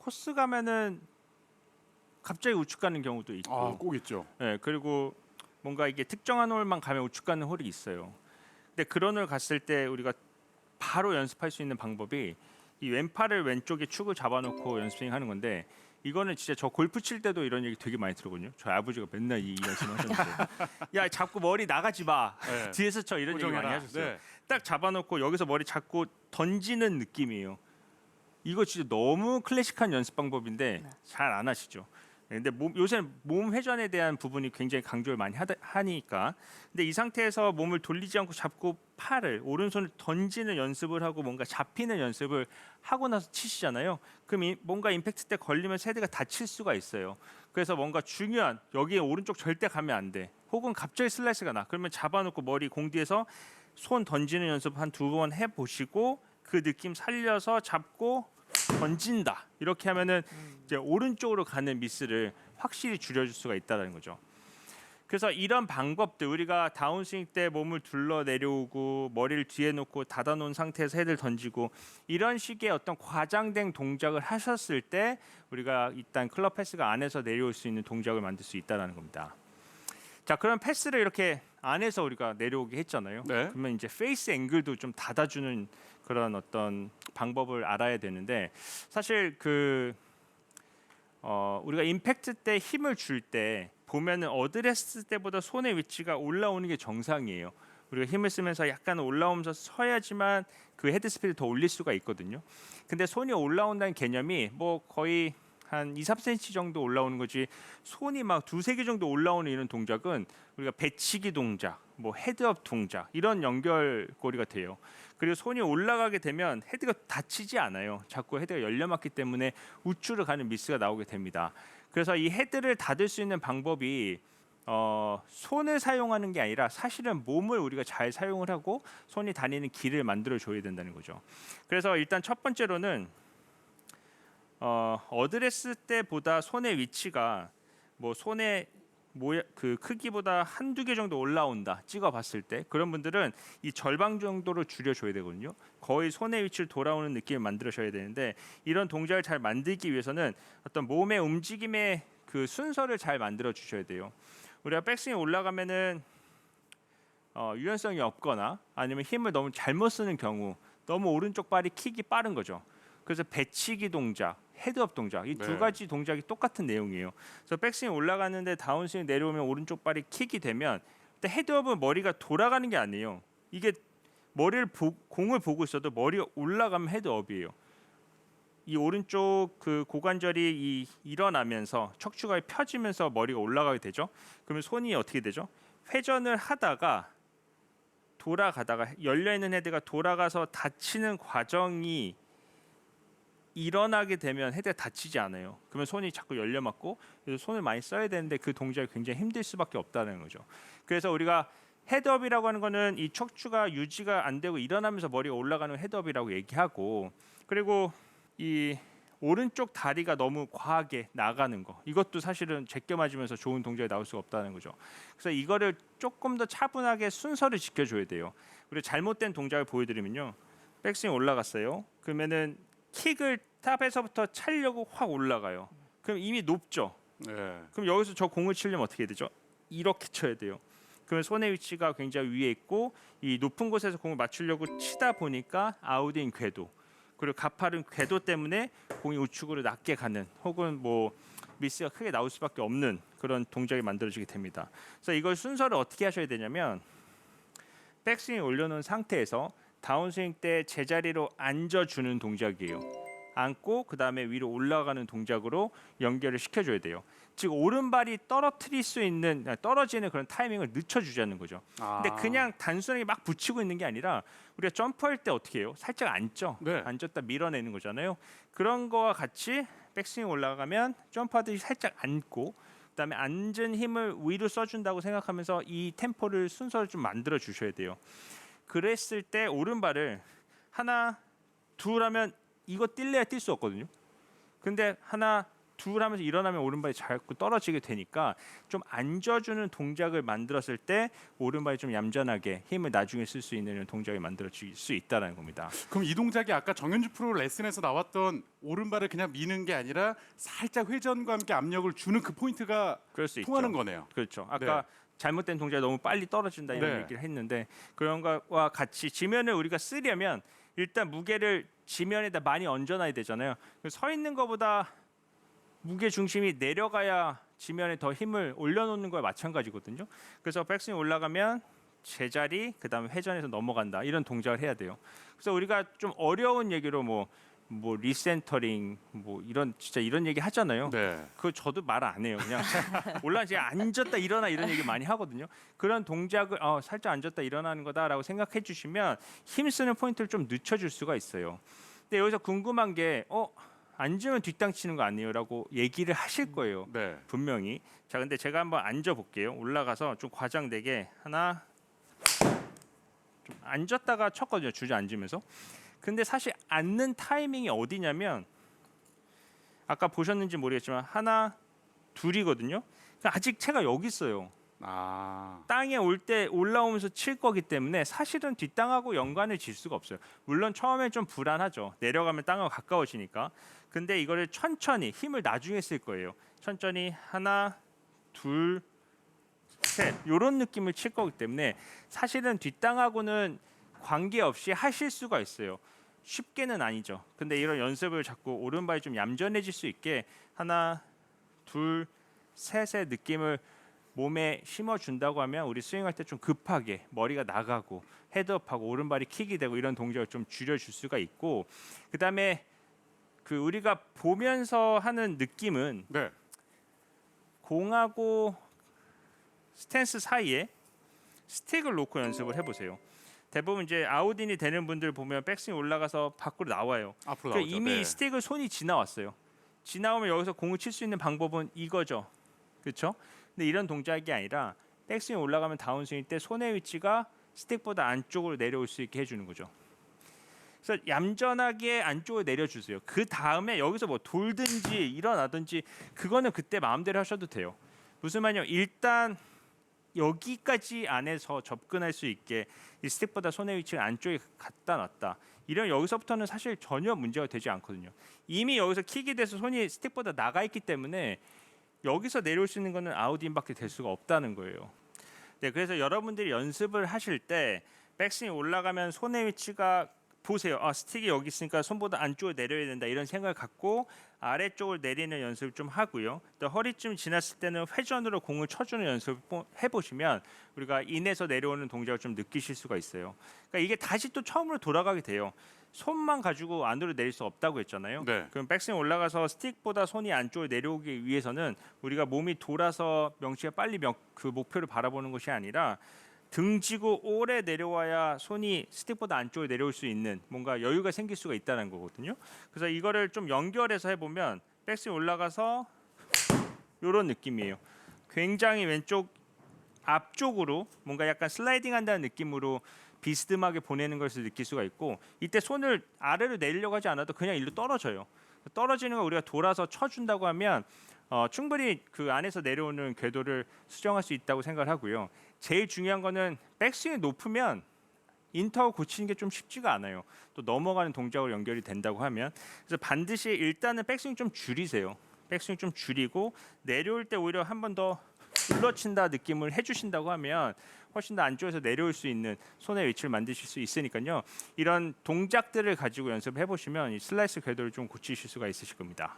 코스 가면은 갑자기 우측 가는 경우도 있고, 꼭 있죠. 네, 그리고 뭔가 이게 특정한 홀만 가면 우측 가는 홀이 있어요. 근데 그런 홀 갔을 때 우리가 바로 연습할 수 있는 방법이 이 왼팔을 왼쪽에 축을 잡아놓고 연습 하는 건데, 이거는 진짜 저 골프 칠 때도 이런 얘기 되게 많이 들었거든요. 저희 아버지가 맨날 이 말씀하셨는데, 야 자꾸 머리 나가지 마. 네. 뒤에서 쳐 이런 얘기 많이 고정해라. 하셨어요. 네. 딱 잡아놓고 여기서 머리 잡고 던지는 느낌이에요. 이거 진짜 너무 클래식한 연습 방법인데 잘 안 하시죠. 근데 요새는 몸 회전에 대한 부분이 굉장히 강조를 많이 하니까. 근데 이 상태에서 몸을 돌리지 않고 잡고 팔을 오른손을 던지는 연습을 하고 뭔가 잡히는 연습을 하고 나서 치시잖아요. 그럼 뭔가 임팩트 때 걸리면 헤드가 다칠 수가 있어요. 그래서 뭔가 중요한 여기에 오른쪽 절대 가면 안 돼. 혹은 갑자기 슬라이스가 나. 그러면 잡아놓고 머리 공 뒤에서 손 던지는 연습 한 2번 해보시고 그 느낌 살려서 잡고 던진다. 이렇게 하면은 이제 오른쪽으로 가는 미스를 확실히 줄여줄 수가 있다는 거죠. 그래서 이런 방법들, 우리가 다운스윙 때 몸을 둘러 내려오고 머리를 뒤에 놓고 닫아놓은 상태에서 헤드를 던지고 이런 식의 어떤 과장된 동작을 하셨을 때 우리가 일단 클럽 패스가 안에서 내려올 수 있는 동작을 만들 수 있다는 겁니다. 자, 그럼 패스를 이렇게 안에서 우리가 내려오게 했잖아요. 네. 그러면 이제 페이스 앵글도 좀 닫아주는 그런 어떤 방법을 알아야 되는데, 사실 우리가 임팩트 때 힘을 줄 때 보면은 어드레스 때보다 손의 위치가 올라오는 게 정상이에요. 우리가 힘을 쓰면서 약간 올라오면서 서야지만 그 헤드 스피드를 더 올릴 수가 있거든요. 근데 손이 올라온다는 개념이 뭐 거의 한 2, 3cm 정도 올라오는 거지, 손이 막 2, 3개 정도 올라오는 이런 동작은 우리가 배치기 동작, 뭐 헤드업 동작 이런 연결고리가 돼요. 그리고 손이 올라가게 되면 헤드가 닫히지 않아요. 자꾸 헤드가 열려맞기 때문에 우측으로 가는 미스가 나오게 됩니다. 그래서 이 헤드를 닫을 수 있는 방법이 손을 사용하는 게 아니라 사실은 몸을 우리가 잘 사용을 하고 손이 다니는 길을 만들어 줘야 된다는 거죠. 그래서 일단 첫 번째로는 어드레스 때보다 손의 위치가 뭐 손의 그 크기보다 한두 개 정도 올라온다 찍어봤을 때, 그런 분들은 이 절반 정도로 줄여줘야 되거든요. 거의 손의 위치를 돌아오는 느낌을 만들어줘야 되는데, 이런 동작을 잘 만들기 위해서는 어떤 몸의 움직임의 그 순서를 잘 만들어 주셔야 돼요. 우리가 백스윙 올라가면은 유연성이 없거나 아니면 힘을 너무 잘못 쓰는 경우 너무 오른쪽 발이 킥이 빠른 거죠. 그래서 배치기 동작, 헤드업 동작, 이 두 가지 동작이 똑같은 내용이에요. 그래서 백스윙 올라가는데 다운스윙 내려오면 오른쪽 발이 킥이 되면, 근데 헤드업은 머리가 돌아가는 게 아니에요. 이게 공을 보고 있어도 머리가 올라가면 헤드업이에요. 이 오른쪽 그 고관절이 일어나면서 척추가 펴지면서 머리가 올라가게 되죠. 그러면 손이 어떻게 되죠? 회전을 하다가 돌아가다가 열려있는 헤드가 돌아가서 닫히는 과정이 일어나게 되면 헤드가 닫히지 않아요. 그러면 손이 자꾸 열려맞고, 그래서 손을 많이 써야 되는데 그 동작이 굉장히 힘들 수밖에 없다는 거죠. 그래서 우리가 헤드업이라고 하는 거는 이 척추가 유지가 안 되고 일어나면서 머리가 올라가는 헤드업이라고 얘기하고, 그리고 이 오른쪽 다리가 너무 과하게 나가는 거, 이것도 사실은 제껴 맞으면서 좋은 동작이 나올 수가 없다는 거죠. 그래서 이거를 조금 더 차분하게 순서를 지켜줘야 돼요. 그리고 잘못된 동작을 보여드리면요, 백스윙 올라갔어요. 그러면은 킥을 탑에서부터 차려고 확 올라가요. 그럼 이미 높죠. 네. 그럼 여기서 저 공을 치려면 어떻게 해야 되죠? 이렇게 쳐야 돼요. 그러면 손의 위치가 굉장히 위에 있고, 이 높은 곳에서 공을 맞추려고 치다 보니까 아웃인 궤도, 그리고 가파른 궤도 때문에 공이 우측으로 낮게 가는, 혹은 뭐 미스가 크게 나올 수밖에 없는 그런 동작이 만들어지게 됩니다. 그래서 이걸 순서를 어떻게 하셔야 되냐면, 백스윙 올려놓은 상태에서 다운스윙 때 제자리로 앉아주는 동작이에요. 앉고 그 다음에 위로 올라가는 동작으로 연결을 시켜줘야 돼요. 즉 오른발이 떨어지는 그런 타이밍을 늦춰주자는 거죠. 근데 그냥 단순하게 막 붙이고 있는 게 아니라, 우리가 점프할 때 어떻게 해요? 살짝 앉죠. 네. 앉았다 밀어내는 거잖아요. 그런 거와 같이 백스윙 올라가면 점프하듯이 살짝 앉고, 그다음에 앉은 힘을 위로 써준다고 생각하면서 이 템포를 순서를 좀 만들어 주셔야 돼요. 그랬을 때 오른발을 하나, 둘 하면 이거 뛸래야 뛸 수 없거든요. 근데 하나, 둘 하면서 일어나면 오른발이 자꾸 떨어지게 되니까 좀 앉아주는 동작을 만들었을 때 오른발이 좀 얌전하게 힘을 나중에 쓸 수 있는 이런 동작을 만들어줄 수 있다는 겁니다. 그럼 이 동작이 아까 정현주 프로 레슨에서 나왔던 오른발을 그냥 미는 게 아니라 살짝 회전과 함께 압력을 주는 그 포인트가 그럴 수 통하는 있죠. 거네요. 그렇죠. 아까 네. 잘못된 동작이 너무 빨리 떨어진다 이런 네. 얘기를 했는데 그런 것과 같이 지면을 우리가 쓰려면 일단 무게를 지면에다 많이 얹어놔야 되잖아요. 서 있는 것보다 무게 중심이 내려가야 지면에 더 힘을 올려놓는 거와 마찬가지거든요. 그래서 백스윙 올라가면 제자리 그다음에 회전해서 넘어간다 이런 동작을 해야 돼요. 그래서 우리가 좀 어려운 얘기로 뭐 리센터링 뭐 이런 진짜 이런 얘기 하잖아요. 네. 그 저도 말 안 해요. 그냥 올라 제가 앉았다 일어나 이런 얘기 많이 하거든요. 그런 동작을 살짝 앉았다 일어나는 거다라고 생각해 주시면 힘 쓰는 포인트를 좀 늦춰줄 수가 있어요. 근데 여기서 궁금한 게 앉으면 뒷땅 치는 거 아니에요라고 얘기를 하실 거예요. 네. 분명히. 자, 근데 제가 한번 앉아 볼게요. 올라가서 좀 과장되게 하나 좀 앉았다가 쳤거든요. 주저앉으면서. 근데 사실 앉는 타이밍이 어디냐면 아까 보셨는지 모르겠지만 하나 둘이거든요. 그러니까 아직 채가 여기 있어요. 아. 땅에 올 때 올라오면서 칠 거기 때문에 사실은 뒷땅하고 연관을 질 수가 없어요. 물론 처음엔 좀 불안하죠. 내려가면 땅하고 가까워지니까. 근데 이거를 천천히 힘을 나중에 쓸 거예요. 천천히 하나, 둘, 셋 이런 느낌을 칠 거기 때문에 사실은 뒷땅하고는 관계없이 하실 수가 있어요. 쉽게는 아니죠. 근데 이런 연습을 자꾸 오른발이 좀 얌전해질 수 있게 하나, 둘, 셋의 느낌을 몸에 심어준다고 하면 우리 스윙할 때 좀 급하게 머리가 나가고 헤드업하고 오른발이 킥이 되고 이런 동작을 좀 줄여줄 수가 있고 그다음에 그 우리가 보면서 하는 느낌은 네. 공하고 스탠스 사이에 스틱을 놓고 연습을 해보세요. 대부분 이제 아웃인이 되는 분들 보면 백스윙 올라가서 밖으로 나와요. 앞으로 그러니까 나오죠. 이미 네. 스틱을 손이 지나왔어요. 지나오면 여기서 공을 칠 수 있는 방법은 이거죠. 그렇죠? 근데 이런 동작이 아니라 백스윙 올라가면 다운스윙 때 손의 위치가 스틱보다 안쪽으로 내려올 수 있게 해주는 거죠. 그래서 얌전하게 안쪽으로 내려주세요. 그 다음에 여기서 뭐 돌든지 일어나든지 그거는 그때 마음대로 하셔도 돼요. 무슨 말이냐면 일단 여기까지 안에서 접근할 수 있게 이 스틱보다 손의 위치를 안쪽에 갖다 놨다. 이런 여기서부터는 사실 전혀 문제가 되지 않거든요. 이미 여기서 킥이 돼서 손이 스틱보다 나가 있기 때문에 여기서 내려올 수 있는 거는 아웃인밖에 될 수가 없다는 거예요. 네, 그래서 여러분들이 연습을 하실 때 백스윙 올라가면 손의 위치가 보세요. 스틱이 여기 있으니까 손보다 안쪽으로 내려야 된다 이런 생각을 갖고 아래쪽을 내리는 연습을 좀 하고요. 또 허리쯤 지났을 때는 회전으로 공을 쳐주는 연습을 해보시면 우리가 인에서 내려오는 동작을 좀 느끼실 수가 있어요. 그러니까 이게 다시 또 처음으로 돌아가게 돼요. 손만 가지고 안으로 내릴 수 없다고 했잖아요. 네. 그럼 백스윙 올라가서 스틱보다 손이 안쪽으로 내려오기 위해서는 우리가 몸이 돌아서 명치가 빨리 그 목표를 바라보는 것이 아니라 등지고 오래 내려와야 손이 스틱보다 안쪽으로 내려올 수 있는 뭔가 여유가 생길 수가 있다는 거거든요. 그래서 이거를 좀 연결해서 해보면 백스윙 올라가서 이런 느낌이에요. 굉장히 왼쪽 앞쪽으로 뭔가 약간 슬라이딩 한다는 느낌으로 비스듬하게 보내는 것을 느낄 수가 있고 이때 손을 아래로 내리려고 하지 않아도 그냥 일로 떨어져요. 떨어지는 걸 우리가 돌아서 쳐준다고 하면 충분히 그 안에서 내려오는 궤도를 수정할 수 있다고 생각을 하고요. 제일 중요한 거는 백스윙이 높으면 인터하고 고치는 게 좀 쉽지가 않아요. 또 넘어가는 동작으로 연결이 된다고 하면 그래서 반드시 일단은 백스윙 좀 줄이세요. 백스윙 좀 줄이고 내려올 때 오히려 한 번 더 눌러친다 느낌을 해주신다고 하면 훨씬 더 안쪽에서 내려올 수 있는 손의 위치를 만드실 수 있으니까요. 이런 동작들을 가지고 연습해 보시면 이 슬라이스 궤도를 좀 고치실 수가 있으실 겁니다.